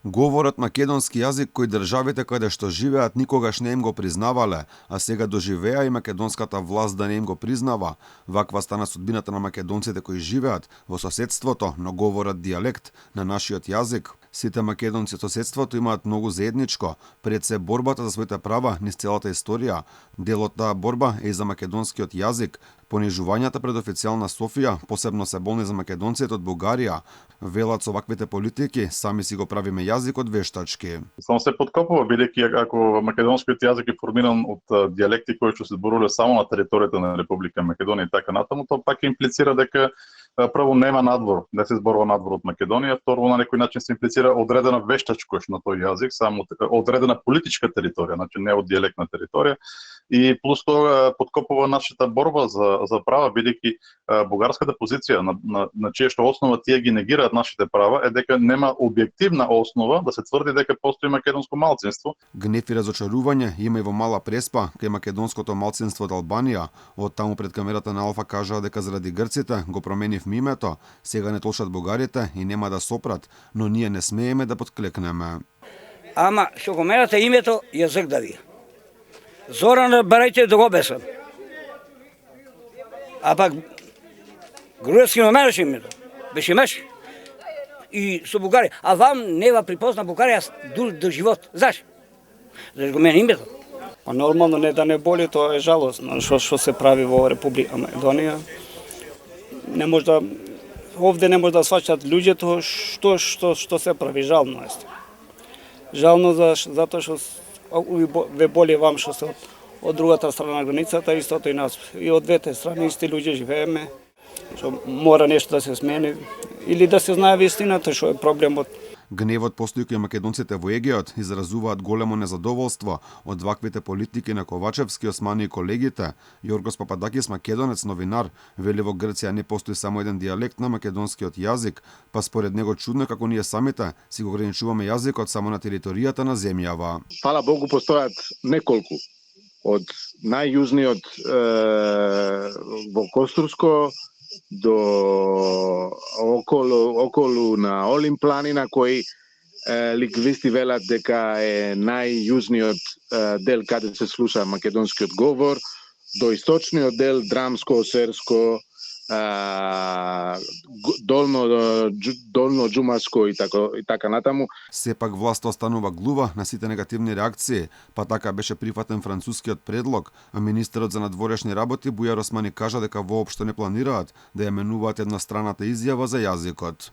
Говорот македонски јазик кој државите каде што живеат никогаш не им го признавале, а сега доживеа и македонската власт да не им го признава. Ваква стана судбината на македонците кои живеат во соседството, но говорат дијалект на нашиот јазик. Сите македонци од соседството имаат многу заедничко, пред се борбата за своите права низ целата историја. Дел од таа борба е и за македонскиот јазик. Понижувањата пред официјална Софија посебно се болни за македонците од Бугарија. Велат со ваквите политики сами си го правиме јазикот вештачки. Само се подкопува, бидејќи ако македонскиот јазик е формиран од дијалекти кои што се зборувале само на територијата на Република Македонија и така натаму, тоа пак имплицира дека прво нема надвор, не се зборува надвор од Македонија, второ на некој начин се имплицира одредена вештачкост на тој јазик, само одредена политичка територија, значи не од дијалектна територија. И плюс тоа подкопува нашата борба за права, бидејќи бугарската позиција на чија што основа тие ги негираат нашите права е дека нема објективна основа да се тврди дека постои македонско малцинство. Гнев и разочарување има и во Мала Преспа, кај македонското малцинство од Албанија. Од таму пред камерата на Алфа кажаа дека заради грците го променивме името, сега не толшат бугарите и нема да сопрат, но ние не смееме да подклекнеме. Ама што го менате името јазик да ви. Зоран барајте да го бесам. А пак груевски ме менеше името. Беше меш. И со Бугарија. А вам не ва припозна Бугарија до живот. Заш? Заш го мене името? Па нормално не да не боли, тоа е жалосно што се прави во Република Македонија. Не може да овде не може да сваќаат луѓето што се прави, жално е. Жално затоа што ве боли вам што се од другата страна на границата, истото и нас. И од двете страни исти луѓе живееме. Што мора нешто да се смени или да се знае вистината што е проблемот. Гневот постои кај македонците во Егеот изразуваат големо незадоволство од ваквите политики на Ковачевски, Османи и колегите. Јоргос Пападакис, македонец новинар, вели во Грција не постои само еден дијалект на македонскиот јазик, па според него чудно како ние самите си го ограничуваме јазикот само на територијата на земјава. Фала Богу постојат неколку од најјужниот во Костурско до околу на Олим планина, кој лингвисти велат дека е најјужниот дел каде се слуша македонскиот говор, до источниот дел Драмско, Серско, долно џумаско и така натаму. Сепак власта останува глува на сите негативни реакции, па така беше прифатен францускиот предлог, а министерот за надворешни работи Бујар Османи кажа дека воопшто не планираат да ја менуваат едностраната изјава за јазикот.